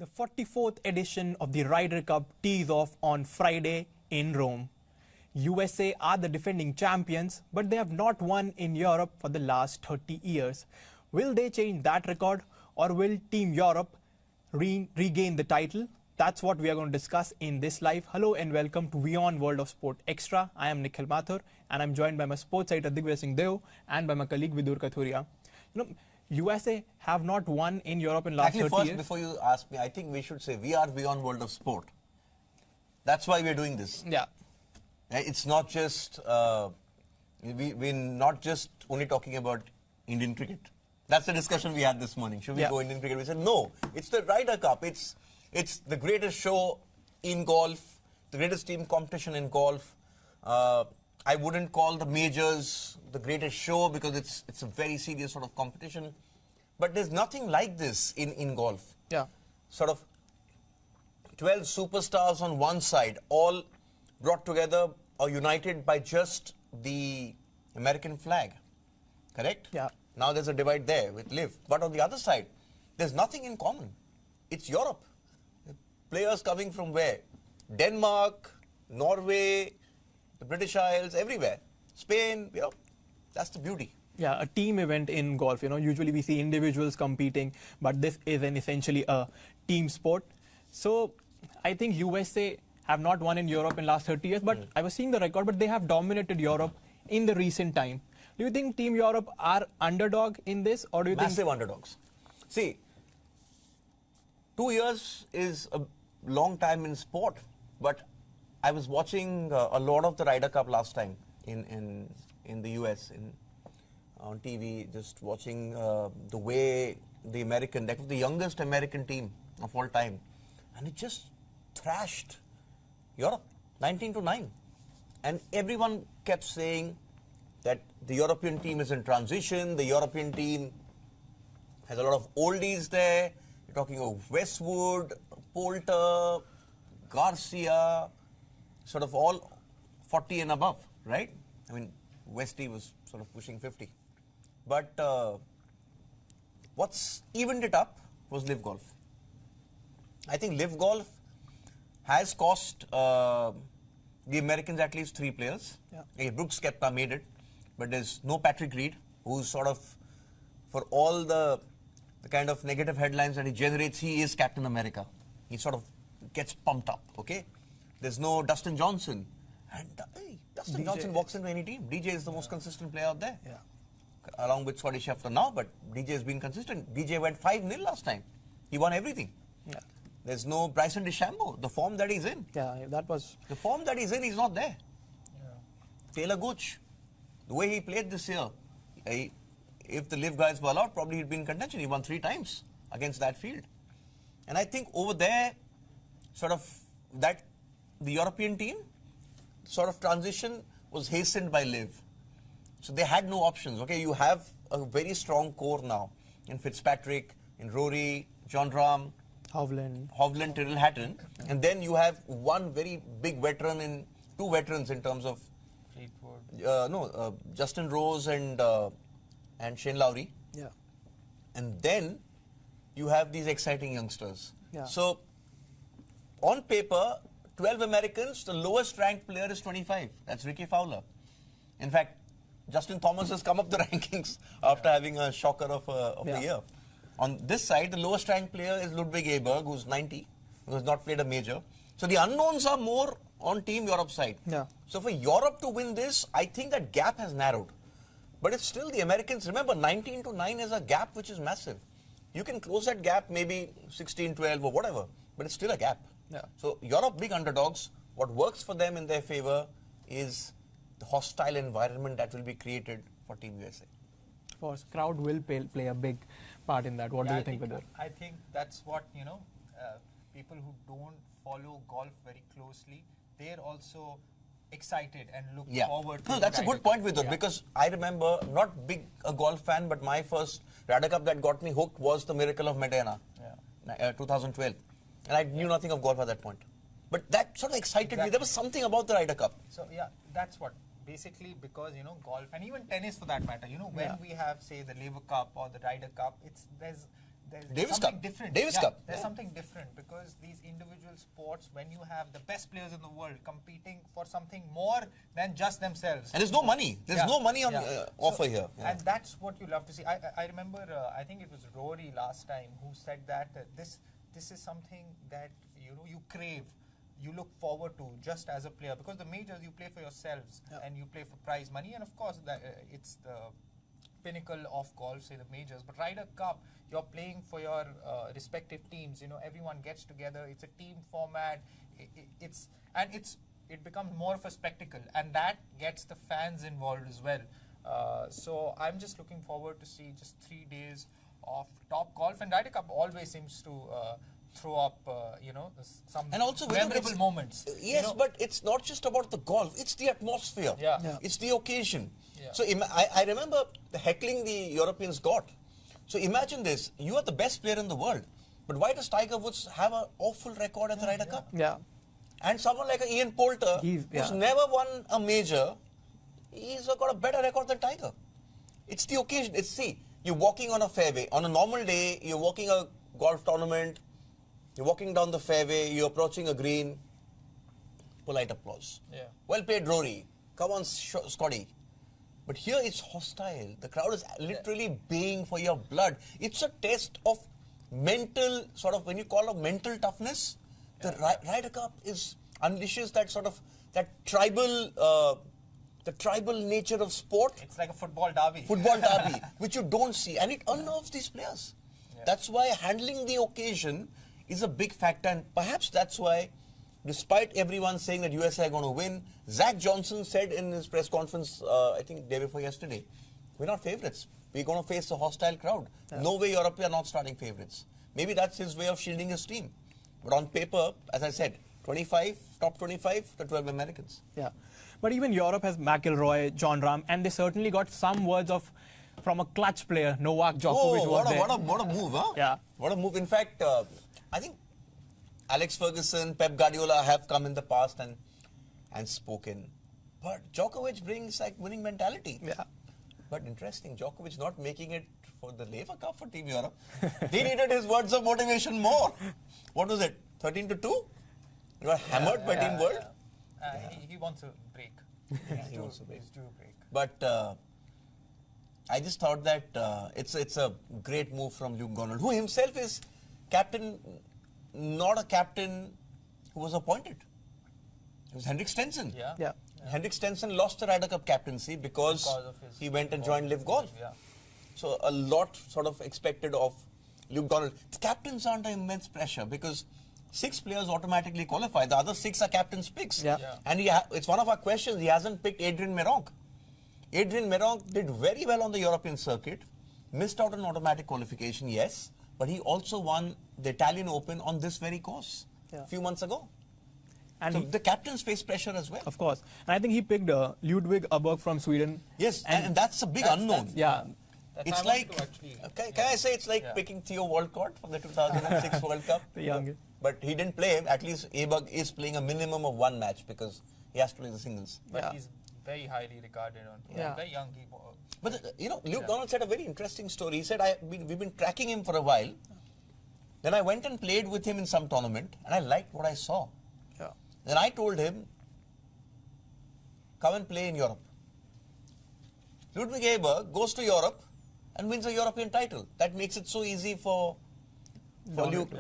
The 44th edition of the Ryder Cup tees off on Friday in Rome. USA are the defending champions, but they have not won in Europe for the last 30 years. Will they change that record, or will Team Europe regain the title? That's what we are going to discuss in this live. Hello and welcome to Beyond World of Sport Extra. I am Nikhil Mathur and I'm joined by my sports editor Digvijay Singh Deo and by my colleague Vidur Kathuria. USA have not won in Europe in last 30 years. First, before you ask me, I think we should say we are Beyond World of Sport. That's why we're doing this. Yeah. It's not just, we're not just only talking about Indian cricket. That's the discussion we had this morning. Should we go Indian cricket? We said, no, it's the Ryder Cup. It's the greatest show in golf, the greatest team competition in golf. I wouldn't call the majors the greatest show because it's a very serious sort of competition. But there's nothing like this in golf. Yeah. Sort of 12 superstars on one side, all brought together or united by just the American flag. Correct? Yeah. Now there's a divide there with LIV. But on the other side, there's nothing in common. It's Europe. Players coming from where? Denmark, Norway, the British Isles, everywhere. Spain, that's the beauty. Yeah, a team event in golf. Usually we see individuals competing, but this is essentially a team sport. So I think USA have not won in Europe in last 30 years, but I was seeing the record, but they have dominated Europe in the recent time. Do you think Team Europe are underdog in this, or do you Massive underdogs. See, 2 years is a long time in sport, but I was watching a lot of the Ryder Cup last time in the US on TV, just watching the way that was the youngest American team of all time, and it just thrashed Europe 19-9, and everyone kept saying that the European team is in transition. The European team has a lot of oldies there. You're talking of Westwood, Poulter, Garcia, sort of all 40 and above, right? I mean, Westy was sort of pushing 50. But what's evened it up was LIV Golf. I think LIV Golf has cost the Americans at least 3 players. Yeah. Brooks Koepka made it, but there's no Patrick Reed, who's sort of, for all the kind of negative headlines that he generates, he is Captain America. He sort of gets pumped up, okay? There's no Dustin Johnson. And Dustin Johnson walks into any team. DJ is the most consistent player out there. Yeah. Along with Scotty Scheffler now, but DJ has been consistent. DJ went 5-0 last time. He won everything. Yeah. There's no Bryson DeChambeau, the form that he's in. Yeah, that was... The form that he's in, he's not there. Yeah. Taylor Gooch, the way he played this year, if the LIV guys were allowed, probably he'd be in contention. He won 3 times against that field. And I think over there, sort of, that the European team sort of transition was hastened by LIV. So they had no options. Okay, you have a very strong core now in Fitzpatrick, in Rory, Jon Rahm, Hovland, Tyrrell Hatton, and then you have one very big veteran in 2 veterans in terms of Justin Rose and Shane Lowry. Yeah. And then you have these exciting youngsters. Yeah. So on paper, 12 Americans, the lowest ranked player is 25. That's Ricky Fowler. In fact, Justin Thomas has come up the rankings after having a shocker of the year. On this side, the lowest ranked player is Ludwig Aberg, who's 90, who has not played a major. So the unknowns are more on Team Europe side. Yeah. So for Europe to win this, I think that gap has narrowed. But it's still the Americans. Remember, 19-9 is a gap which is massive. You can close that gap maybe 16-12 or whatever, but it's still a gap. Yeah. So Europe, big underdogs. What works for them in their favor is the hostile environment that will be created for Team USA. Of course, crowd will play a big part in that. What do you think, Vidur? I think that's what, people who don't follow golf very closely, they're also excited and look forward to that's a good point, Vidur, because I remember, not big a golf fan, but my first Ryder Cup that got me hooked was the Miracle of Medina, 2012. And I knew nothing of golf at that point. But that sort of excited me. There was something about the Ryder Cup. So, that's what. Basically, because, golf and even tennis for that matter, when we have, say, the Laver Cup or the Ryder Cup, there's there's Davis something Cup. different. Davis Yeah, Cup. There's Yeah. something different because these individual sports, when you have the best players in the world competing for something more than just themselves. And there's no money. There's Yeah, no money on yeah. offer So- here. Yeah. And that's what you love to see. I remember, I think it was Rory last time who said that this is something that you crave, you look forward to just as a player, because the majors you play for yourselves and you play for prize money, and of course that it's the pinnacle of golf, say the majors. But Ryder Cup, you're playing for your respective teams. Everyone gets together. It's a team format. It becomes more of a spectacle, and that gets the fans involved as well. So I'm just looking forward to see just 3 days of top golf, and Ryder Cup always seems to throw up, some And also, memorable moments. Yes, but it's not just about the golf. It's the atmosphere. Yeah. Yeah. It's the occasion. Yeah. So I remember the heckling the Europeans got. So imagine this. You are the best player in the world. But why does Tiger Woods have an awful record at the Ryder Cup? Yeah. And someone like Ian Poulter, who's never won a major, he's got a better record than Tiger. It's the occasion. You're walking on a fairway. On a normal day, you're walking a golf tournament, you're walking down the fairway, you're approaching a green, polite applause. Yeah. Well played, Rory. Come on, Scotty. But here it's hostile. The crowd is literally baying for your blood. It's a test of mental, when you call it mental toughness, the Ryder Cup unleashes that tribal nature of sport. It's like a football derby. Which you don't see, and it unnerves these players. Yeah. That's why handling the occasion is a big factor, and perhaps that's why, despite everyone saying that USA are going to win, Zach Johnson said in his press conference, I think day before yesterday, we're not favourites. We're going to face a hostile crowd. Yeah. No way Europe are not starting favourites. Maybe that's his way of shielding his team. But on paper, as I said, top 25, the 12 Americans. Yeah. But even Europe has McIlroy, Jon Rahm, and they certainly got some words from a clutch player, Novak Djokovic. What a move, huh? Yeah. What a move. In fact, I think Alex Ferguson, Pep Guardiola have come in the past and spoken. But Djokovic brings winning mentality. Yeah. But interesting, Djokovic not making it for the Laver Cup for Team Europe. They needed his words of motivation more. What was it? 13-2? You were hammered by Team World? He wants a break. He wants a break. He's due a break. But I just thought that it's a great move from Luke Donald, who himself is captain, not a captain who was appointed. It was Henrik Stenson. Yeah. Henrik Stenson lost the Ryder Cup captaincy because he went and joined Live Golf. Yeah. So a lot expected of Luke Donald. Captains are under immense pressure because 6 players automatically qualify. The other 6 are captain's picks. Yeah. And it's one of our questions. He hasn't picked Adrian Meronk. Adrian Meronk did very well on the European circuit. Missed out on automatic qualification, yes. But he also won the Italian Open on this very course a few months ago. And so the captains face pressure as well. Of course. And I think he picked Ludwig Aberg from Sweden. Yes, and that's a big unknown. It's like, can I say it's like picking Theo Walcott from the 2006 World Cup? The youngest. But he didn't play him. At least Aberg is playing a minimum of 1 match because he has to play the singles. But he's very highly regarded on tour. Yeah. Very young. But Luke Donald said a very interesting story. He said, we've been tracking him for a while. Then I went and played with him in some tournament and I liked what I saw. Yeah. Then I told him, come and play in Europe. Ludwig Aberg goes to Europe and wins a European title. That makes it so easy for Luke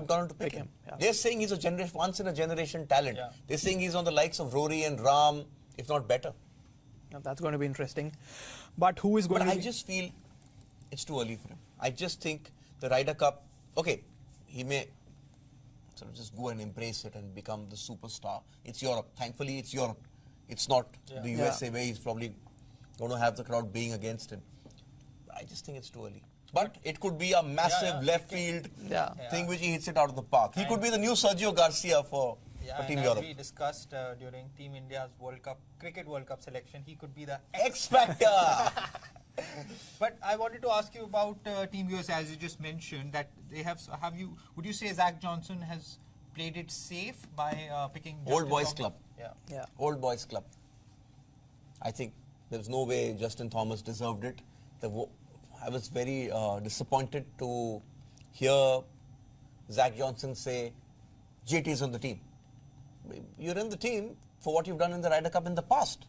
Donald to pick him. Yeah. They're saying he's a once in a generation talent. Yeah. They're saying he's on the likes of Rory and Rahm, if not better. Now, that's going to be interesting. But who is going to I just feel it's too early for him. I just think the Ryder Cup, he may just go and embrace it and become the superstar. It's Europe. Thankfully, it's Europe. It's not the USA where he's probably going to have the crowd being against him. I just think it's too early. But it could be a massive left field thing which he hits it out of the park. He could be the new Sergio Garcia for Team Europe. As we discussed during Team India's Cricket World Cup selection, he could be the X Factor. But I wanted to ask you about Team USA, as you just mentioned, that they would you say Zach Johnson has played it safe by picking Old Boys Club? Yeah. Old Boys Club. I think there's no way Justin Thomas deserved it. I was very disappointed to hear Zach Johnson say, JT is on the team. You're in the team for what you've done in the Ryder Cup in the past.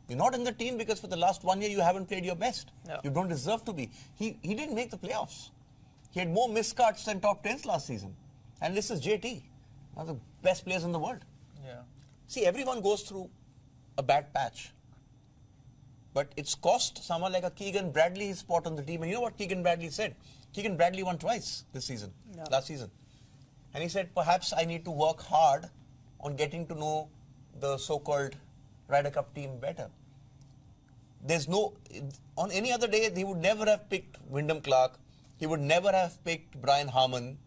You're not in the team because for the last 1 year you haven't played your best. Yeah. You don't deserve to be. He didn't make the playoffs. He had more missed cuts than top 10s last season. And this is JT, one of the best players in the world. Yeah. See, everyone goes through a bad patch. But it's cost someone like a Keegan Bradley his spot on the team. And you know what Keegan Bradley said? Keegan Bradley won twice this season, last season. And he said, perhaps I need to work hard on getting to know the so-called Ryder Cup team better. There's no, on any other day, he would never have picked Wyndham Clark. He would never have picked Brian Harman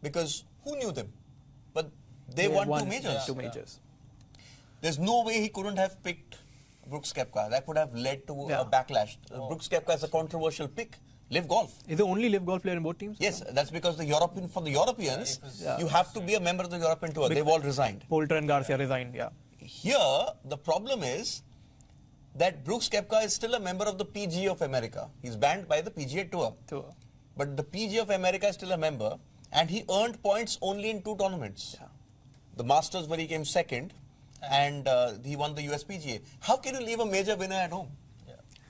because who knew them? But they won two majors. Two majors. There's no way he couldn't have picked Brooks Koepka. That would have led to a backlash. Brooks Koepka is a controversial pick. Live Golf. Is the only Live Golf player in both teams? Yes, that's because for the Europeans, you have to be a member of the European Tour. They've all resigned. Poulter and Garcia resigned, Here, the problem is that Brooks Koepka is still a member of the PGA of America. He's banned by the PGA Tour. But the PGA of America is still a member, and he earned points only in 2 tournaments. The Masters, where he came second, and he won the US PGA. How can you leave a major winner at home?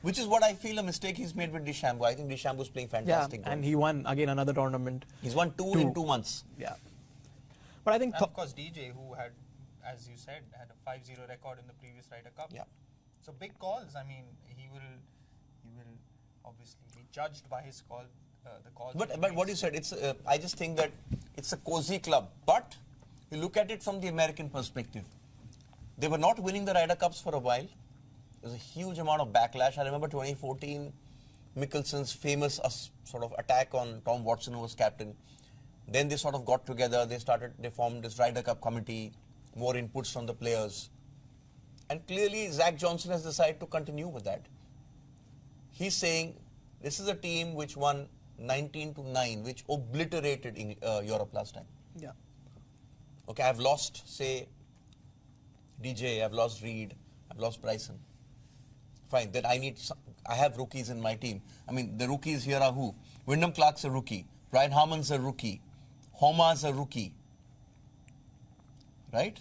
Which is what I feel a mistake he's made with DeChambeau. I think DeChambeau's playing fantastic. And he won again another tournament. He's won two in 2 months. But I think... And of course, DJ, who had, as you said, had a 5-0 record in the previous Ryder Cup. So big calls. I mean, he will obviously be judged by his call. The calls. But what you said, it's I just think that it's a cozy club. But you look at it from the American perspective. They were not winning the Ryder Cups for a while. There was a huge amount of backlash. I remember 2014, Mickelson's famous sort of attack on Tom Watson, who was captain. Then they sort of got together. They formed this Ryder Cup committee, more inputs from the players. And clearly, Zach Johnson has decided to continue with that. He's saying, this is a team which won 19-9, which obliterated Europe last time. Okay, I've lost, say, DJ, I've lost Reed, I've lost Bryson. Fine, then I have rookies in my team. I mean, the rookies here are who? Wyndham Clark's a rookie. Brian Harman's a rookie. Homa's a rookie. Right?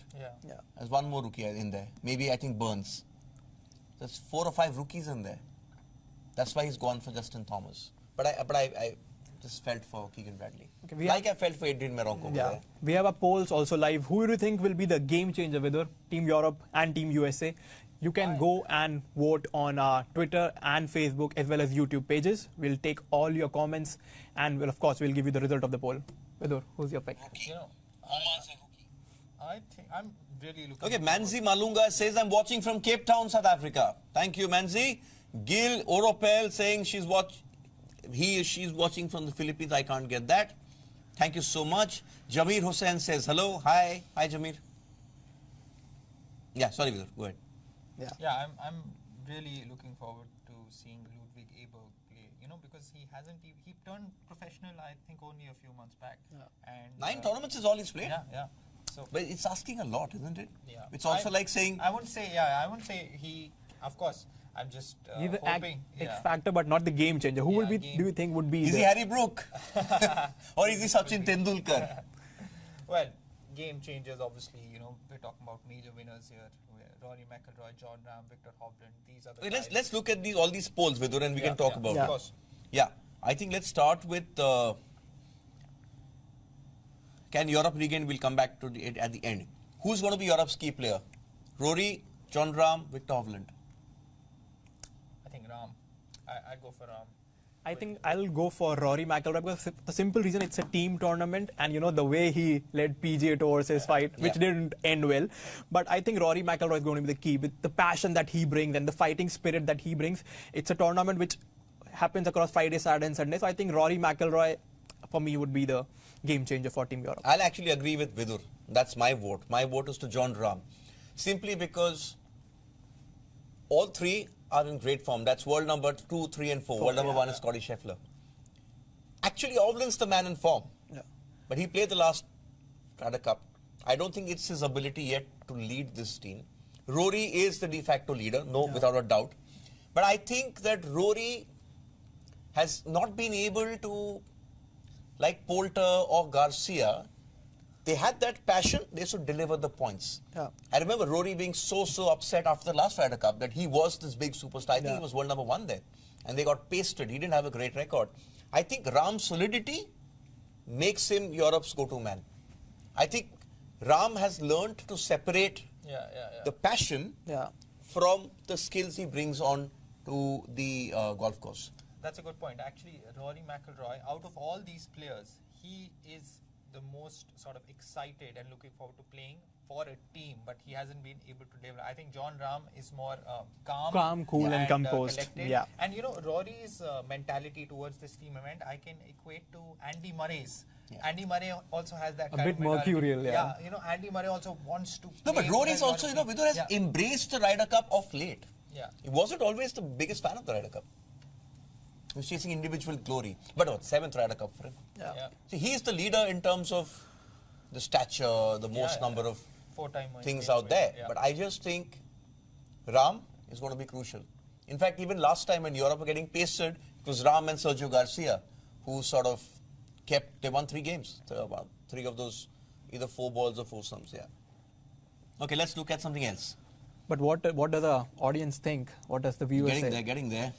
There's one more rookie in there. Maybe I think Burns. There's 4 or 5 rookies in there. That's why he's gone for Justin Thomas. But I just felt for Keegan Bradley. I felt for Adrian Meronco. We have our polls also live. Who do you think will be the game changer, whether Team Europe and Team USA? You can go and vote on our Twitter and Facebook as well as YouTube pages. We'll take all your comments and of course we'll give you the result of the poll. Vidur, who's your pick? You know, I think I'm really looking. Okay, Manzi Malunga says, I'm watching from Cape Town, South Africa. Thank you, Manzi. Gil Oropel saying she's watching from the Philippines. I can't get that. Thank you so much. Jamir Hussain says, hello. Hi. Hi, Jamir. Yeah, sorry, Vidur. Go ahead. Yeah, I'm really looking forward to seeing Ludwig Eberg play, you know, because he turned professional, I think, only a few months back. And 9 tournaments is all he's played. So, but it's asking a lot, isn't it? It's also like saying... I wouldn't say he, of course, I'm just he's the hoping. X factor, but not the game changer. Who do you think would be Is he Harry Brook? Or is he Sachin Tendulkar? Well, game changers, obviously, you know, we're talking about major winners here. Rory McIlroy, Jon Rahm, Victor Hovland, these are the guys. Let's look at all these polls, Vidur, and we can talk about of course. I think let's start with can Europe regain? We'll come back to it at the end. Who's going to be Europe's key player? Rory, Jon Rahm, Victor Hovland. I think Rahm. I'd go for Rahm. I think I'll go for Rory McIlroy because the simple reason it's a team tournament and you know the way he led PGA towards his fight, which didn't end well. But I think Rory McIlroy is going to be the key with the passion that he brings and the fighting spirit that he brings. It's a tournament which happens across Friday, Saturday and Sunday. So I think Rory McIlroy for me would be the game changer for Team Europe. I'll actually agree with Vidur. That's my vote. My vote is to Jon Rahm. Simply because all 3 are in great form. That's world number 2, 3 and 4. World number 1 is Scotty Scheffler. Actually, Hovland's the man in form. But he played the last Ryder Cup. I don't think it's his ability yet to lead this team. Rory is the de facto leader, without a doubt. But I think that Rory has not been able to like Poulter or Garcia, they had that passion, they should deliver the points. Yeah. I remember Rory being so upset after the last Ryder Cup that he was this big superstar. I think Yeah. he was world number 1 there. And they got pasted. He didn't have a great record. I think Ram's solidity makes him Europe's go-to man. I think Ram has learned to separate the passion Yeah. from the skills he brings on to the golf course. That's a good point. Actually, Rory McIlroy, out of all these players, he is the most sort of excited and looking forward to playing for a team, but he hasn't been able to deliver. I think John Rahm is more calm, Cool, and composed. collected. Yeah. And Rory's mentality towards this team event, I can equate to Andy Murray's. Yeah. Andy Murray also has that A kind bit of mentality. mercurial, yeah. Andy Murray also wants to. No, but play Rory's well, also, wants to- Vidur has Yeah. embraced the Ryder Cup of late. Yeah. He wasn't always the biggest fan of the Ryder Cup. He was chasing individual glory. But 7th Ryder Cup for him. Yeah. See, he is the leader in terms of the stature, the most Yeah, number of Four-time things winner, out there. yeah. But I just think Ram is going to be crucial. In fact, even last time when Europe were getting pasted, it was Ram and Sergio Garcia who sort of they won 3 games. So about 3 of those, either 4 balls or foursomes, yeah. Okay, let's look at something else. But what does the audience think? What does the viewers say? Getting there.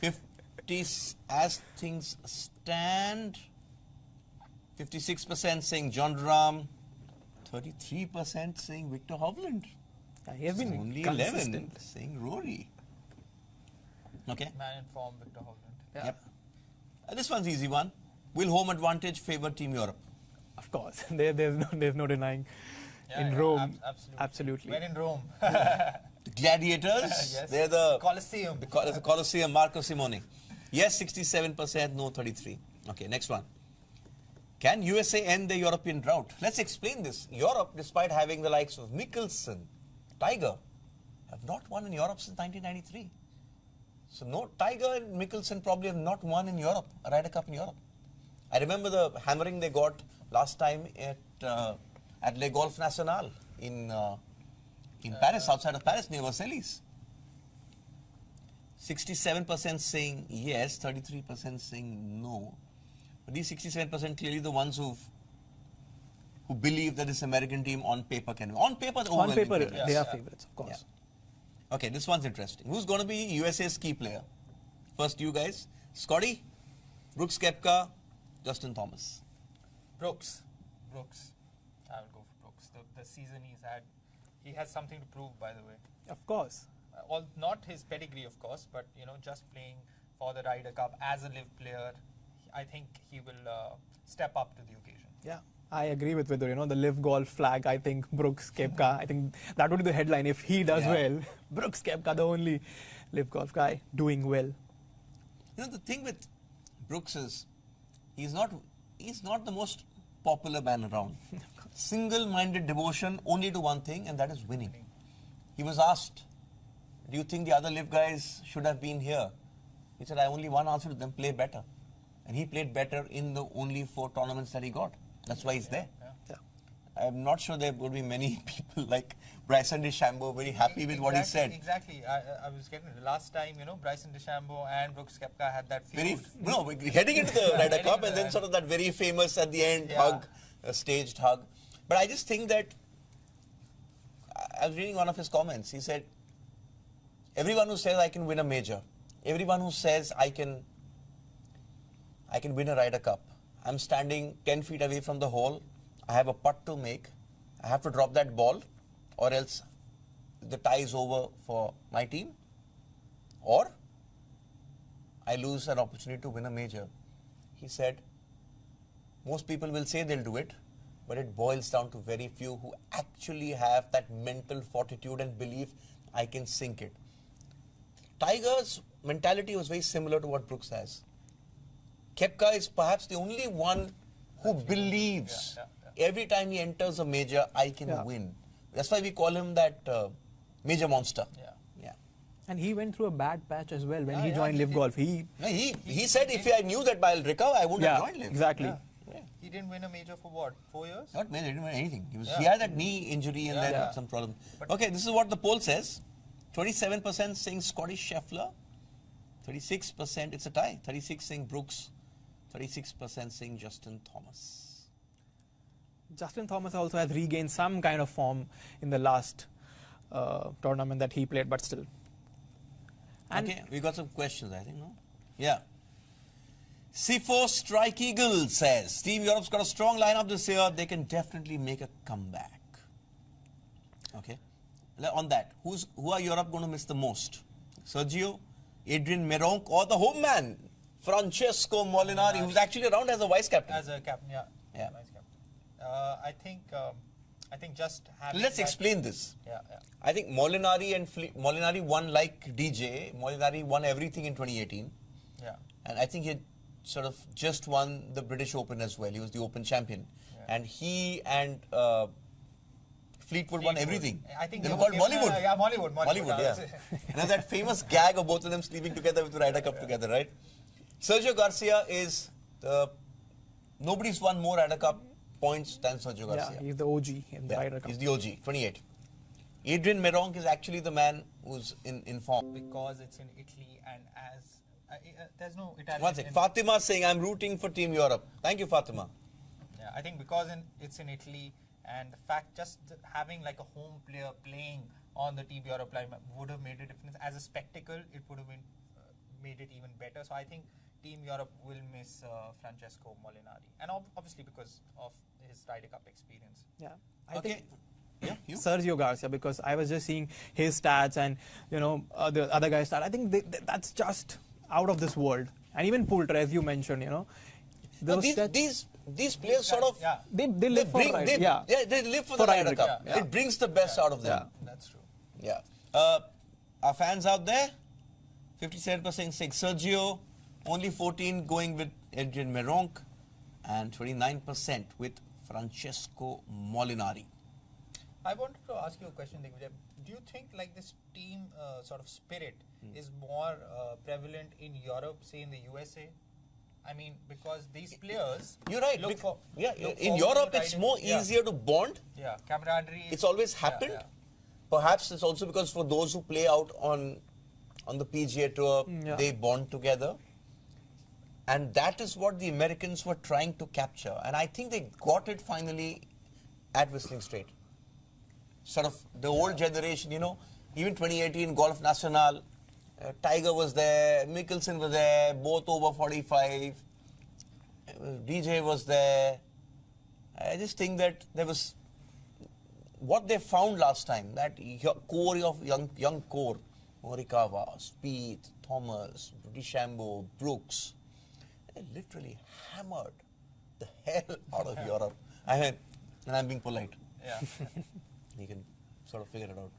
50, as things stand, 56% saying John Rahm, 33% saying Victor Hovland. Yeah, he has been Only consistent. 11 saying Rory. Okay. Man in form, Victor Hovland. Yeah. Yep. This one's easy one. Will home advantage favor Team Europe? Of course, there's no denying. In Yeah, Rome, absolutely. When in Rome. The Gladiators, Yes. they're the Colosseum. the Colosseum, Marco Simone. Yes, 67%, no 33. Okay, next one. Can USA end the European drought? Let's explain this. Europe, despite having the likes of Mickelson, Tiger, have not won in Europe since 1993. So no, Tiger and Mickelson probably have not won in Europe, a Ryder Cup in Europe. I remember the hammering they got last time at Le Golf National in Paris, outside of Paris, near Versailles. 67% saying yes, 33% saying no. But these 67% clearly the ones who believe that this American team on paper can win. On paper, the On overwhelming paper, favorites. they are Yeah. favorites, of course. Yeah. Okay, this one's interesting. Who's going to be USA's key player? First, you guys. Scotty, Brooks Koepka, Justin Thomas. Brooks. I will go for Brooks. The season he's had, he has something to prove, by the way. Of course. Not his pedigree, of course, but just playing for the Ryder Cup as a live player, I think he will step up to the occasion. Yeah, I agree with Vidur. The live golf flag, I think Brooks Koepka, I think that would be the headline if he does Yeah. well. Brooks Koepka, the only live golf guy doing well. The thing with Brooks is he's not the most popular man around. Single-minded devotion only to one thing, and that is winning. He was asked, do you think the other live guys should have been here? He said, I only one answer to them, play better. And he played better in the only 4 tournaments that he got. That's why he's there. Yeah. I'm not sure there would be many people like Bryson DeChambeau very happy with what he said. Exactly. I was getting the last time, Bryson DeChambeau and Brooks Koepka had that feud. Heading into the Ryder Heading Cup into and then the- sort of that very famous at the end Yeah. hug, a staged hug. But I just think that I was reading one of his comments. He said, everyone who says I can win a major, everyone who says I can win a Ryder Cup, I'm standing 10 feet away from the hole, I have a putt to make, I have to drop that ball or else the tie is over for my team, or I lose an opportunity to win a major. He said, most people will say they'll do it, but it boils down to very few who actually have that mental fortitude and belief I can sink it. Tiger's mentality was very similar to what Brooks has. Koepka is perhaps the only one who believes every time he enters a major, I can win. That's why we call him that major monster. Yeah. And he went through a bad patch as well when he Yeah, joined he Live did. Golf. He said if I knew that I'll recover, I wouldn't have joined Live. exactly. Yeah. He didn't win a major for what, 4 years? Not major, he didn't win anything. He Yeah. had that knee injury and then some problem. Okay, this is what the poll says. 27% saying Scotty Scheffler. 36% it's a tie. 36 saying Brooks. 36% saying Justin Thomas. Justin Thomas also has regained some kind of form in the last tournament that he played, but still. And Okay, we got some questions, I think, no? Yeah. Sifo Strike Eagle says, Team Europe's got a strong lineup this year. They can definitely make a comeback. Okay. On that, who are Europe going to miss the most? Sergio, Adrian Meronk, or the home man, Francesco Molinari, who's actually around as a vice captain? As a captain, yeah. Yeah. Vice captain. I think just having. Let's that- explain this. Yeah, yeah. I think Molinari and Molinari won like DJ. Molinari won everything in 2018. Yeah. And I think he sort of just won the British Open as well. He was the Open champion. Yeah. And he and Fleetwood won everything. I think they they were were called given Bollywood. yeah, Bollywood. Bollywood, yeah. And there's that famous gag of both of them sleeping together with the Ryder Cup together, right? Sergio Garcia is nobody's won more Ryder Cup points than Sergio Garcia. yeah, he's the OG in the Ryder Cup. He's the OG, 28. Adrian Meronk is actually the man who's in form. Because it's in Italy and as there's no Italian. One sec. in- Fatima saying, I'm rooting for Team Europe. Thank you, Fatima. Yeah, I think because it's in Italy and the fact just having like a home player playing on the Team Europe line would have made a difference. As a spectacle, it would have been made it even better. So I think Team Europe will miss Francesco Molinari, and obviously because of his Ryder Cup experience. Yeah, I Okay. think Yeah, you? Sergio Garcia, because I was just seeing his stats and the other guy's stats. I think that's just out of this world. And even Poulter, as you mentioned, But those stats, these players sort of Yeah, they live for Ryder. Yeah. they live for For the Ryder Ryder Cup. Cup, yeah. It brings the best out of them. that's true. Yeah. Our fans out there, 57% saying Sergio, only 14 going with Adrian Meronk, and 29% with Francesco Molinari. I wanted to ask you a question, Digvijay. Do you think like this team sort of spirit is more prevalent in Europe, say in the USA? I mean, because these players You're right. look for yeah, look in forward to Europe, the it's Ryder- more yeah, easier to bond. Yeah, camaraderie. It's always yeah, happened. yeah. Perhaps it's also because for those who play out on the PGA Tour, Yeah. they bond together. And that is what the Americans were trying to capture. And I think they got it finally at Whistling Straight. Sort of the old generation, even 2018 Golf National, Tiger was there, Mickelson was there, both over 45, DJ was there. I just think that there was what they found last time, that core of young core, Morikawa, Spieth, Thomas, DeChambeau, Brooks, they literally hammered the hell out of Europe. I mean, and I'm being polite. Yeah. You can sort of figure it out.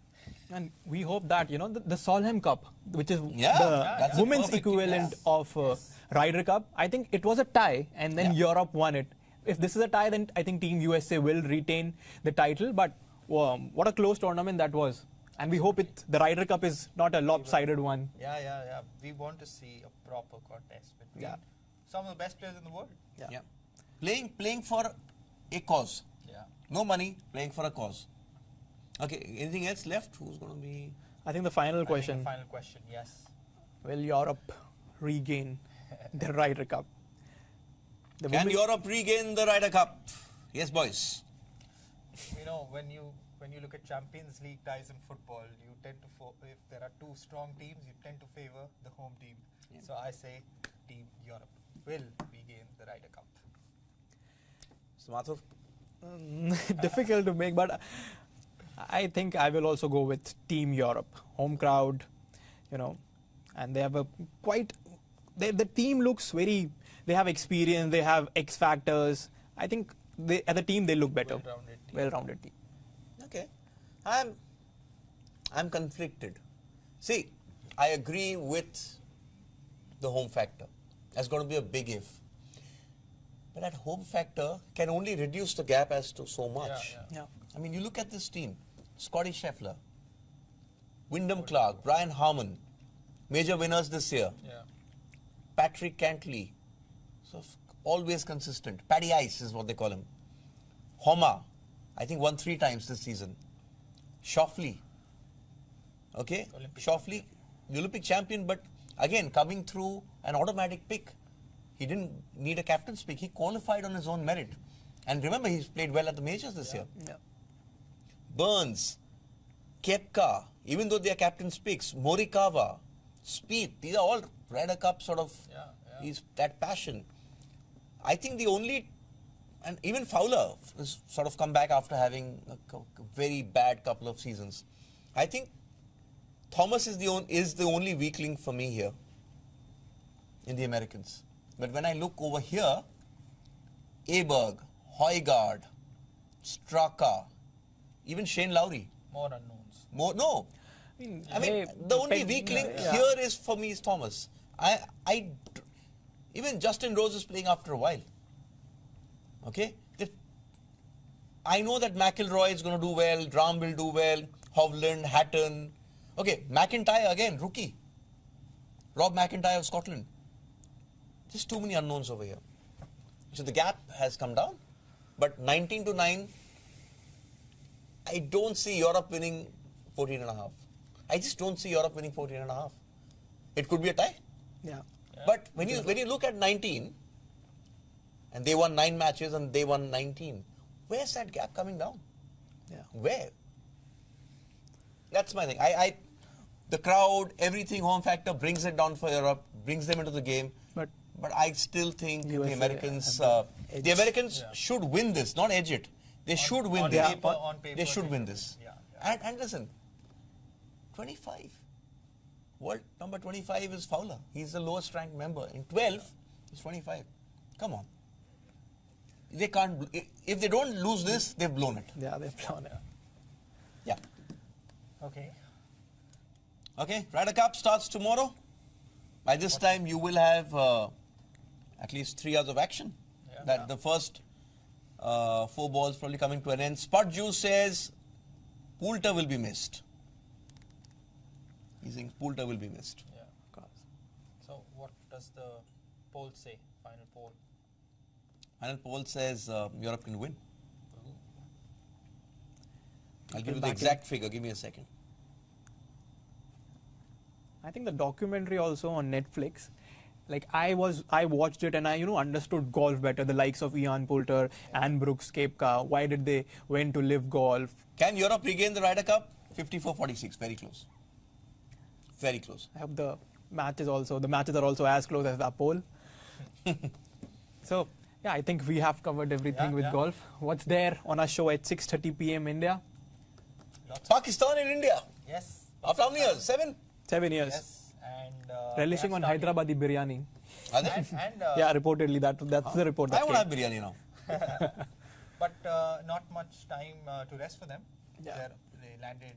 And we hope that, the Solheim Cup, which is Yeah, that's the a women's perfect equivalent yes. of Ryder Cup, I think it was a tie and then Yeah. Europe won it. If this is a tie, then I think Team USA will retain the title. But what a close tournament that was. And we hope the Ryder Cup is not a lopsided one. Yeah. We want to see a proper contest between Yeah. some of the best players in the world. Yeah. Playing for a cause. Yeah. No money, playing for a cause. Okay, anything else left? Who's going to be... I think the final I think question, the final question, yes. will Europe regain the Ryder Cup? The Can women- Europe regain the Ryder Cup? Yes, boys. When you look at Champions League ties in football, you tend to if there are two strong teams, you tend to favor the home team. Yeah. So I say Team Europe will regain the Ryder Cup. So, Mathur? difficult to make, but I think I will also go with Team Europe. Home crowd, and they have the team looks very, they have experience, they have X factors. I think as a team they look better. Well-rounded team. Well-rounded team. Okay. I'm conflicted. See, I agree with the home factor. That's going to be a big if. But that home factor can only reduce the gap as to so much. Yeah. Yeah. I mean, you look at this team. Scotty Scheffler, Wyndham Clark, Brian Harmon, major winners this year. Yeah. Patrick Cantley, so always consistent. Paddy Ice is what they call him. Homa, I think won 3 times this season. Schauffele, okay? Olympic Schauffele, the Olympic champion, but again, coming through an automatic pick. He didn't need a captain's pick. He qualified on his own merit. And remember, he's played well at the majors this year. Yeah. Burns, Kepka, even though they are captain's picks, Morikawa, Spieth, these are all Ryder Cup sort of, he's that passion. I think the only, and even Fowler has sort of come back after having a very bad couple of seasons. I think Thomas is the only weak link for me here in the Americans. But when I look over here, Aberg, Højgaard, Straka, even Shane Lowry. More unknowns. No. I mean, the only weak link here is for me is Thomas. Even Justin Rose is playing after a while. Okay? I know that McIlroy is going to do well, Rahm will do well, Hovland, Hatton. Okay, McIntyre again, rookie. Rob McIntyre of Scotland. Just too many unknowns over here. So the gap has come down. But 19-9, I don't see Europe winning 14.5. I just don't see Europe winning 14.5. It could be a tie. Yeah. But when you look at 19, and they won 9 matches and they won 19, where's that gap coming down? Yeah. Where? That's my thing. The crowd, everything, home factor brings it down for Europe, brings them into the game. But I still think USA the Americans, edge. should win this, not edge it. They should win on this. paper, on paper, they should win this. Yeah. And listen, 25. World number 25 is Fowler. He's the lowest ranked member. In 12, he's 25. Come on. They can't. If they don't lose this, they've blown it. Yeah, they've blown it. Yeah. Okay. Okay. Ryder Cup starts tomorrow. By this time, you will have at least 3 hours of action. The first 4 balls probably coming to an end. Spud Juice says Poulter will be missed. He's saying Poulter will be missed. Yeah. So what does the poll say? Final poll. Final poll says Europe can win. I'll give you the exact figure. Give me a second. I think the documentary also on Netflix, like I watched it and I understood golf better. The likes of Ian Poulter and Brooks Koepka. Why did they went to live golf? Can Europe regain the Ryder Cup? 54-46. Very close. Very close. I hope the matches are also as close as the poll. So yeah, I think we have covered everything with golf. What's there on our show at 6:30 p.m. India? Pakistan and India. Yes. After how many years? 7? 7 years. Yes. And Relishing on Hyderabadi biryani. Are they? and Yeah, reportedly that's the report. I That want to came. have biryani now. but not much time to rest for them. Yeah. They landed.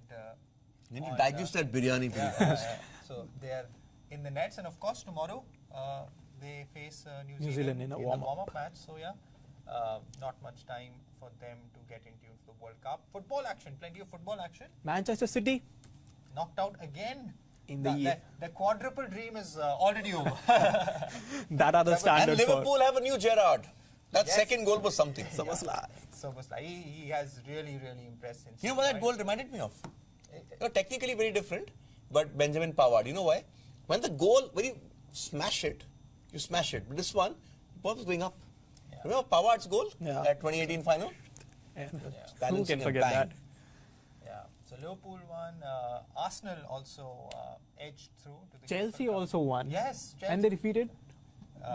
They need to on, digest that biryani pretty fast. So they are in the nets, and of course tomorrow they face New Zealand in a the warm-up. warm-up match. So yeah, not much time for them to get into the World Cup. Football action, plenty of football action. Manchester City Knocked out again. in the The quadruple dream is already over. that are the And standards for Liverpool have a new Gerrard. That Yes. second goal was something. SummerSlam. So he has really impressed. You know what that goal reminded me of? Technically very different, but Benjamin Pavard. You know why? When you smash it, you smash it. But this one, the ball was going up. Yeah. Remember Pavard's goal? Yeah. That 2018 final? Yeah. Who Balancing can and forget bang. that? Yeah. So Liverpool won. Arsenal also edged through to the Chelsea Cup. also won. Yes. Chelsea. And they defeated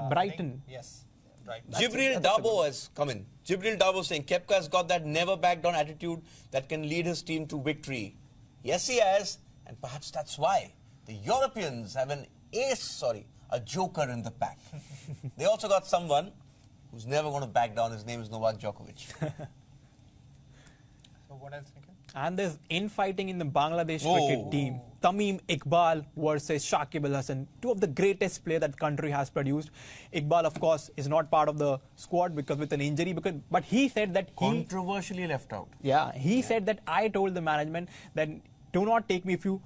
Brighton. Yes. Brighton. Jibril Dabo has come in. Jibril Dabo saying Kepka's got that never back down attitude that can lead his team to victory. Yes, he has, and perhaps that's why the Europeans have a joker in the pack. They also got someone who's never going to back down. His name is Novak Djokovic. So what else, Nikhil? And there's infighting in the Bangladesh cricket team. Tamim Iqbal versus Shakib Al Hasan, 2 of the greatest players that country has produced. Iqbal, of course, is not part of the squad because with an injury. But he said that Controversially left out. Yeah, he said that I told the management that do not take me if you.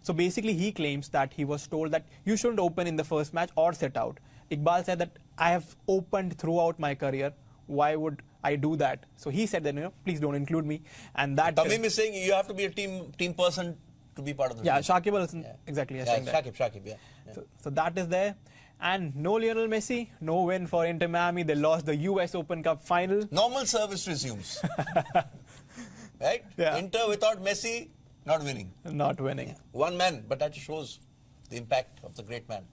So basically, he claims that he was told that you shouldn't open in the first match or sit out. Iqbal said that I have opened throughout my career. Why would I do that? So he said that please don't include me. And that Tamim is saying you have to be a team person to be part of the team. Shakib Al Hasan exactly is saying that. Shakib, yeah. So that is there. And no Lionel Messi, no win for Inter Miami. They lost the US Open Cup final. Normal service resumes. Right? Yeah. Inter without Messi, not winning. Not winning. One man, but that shows the impact of the great man.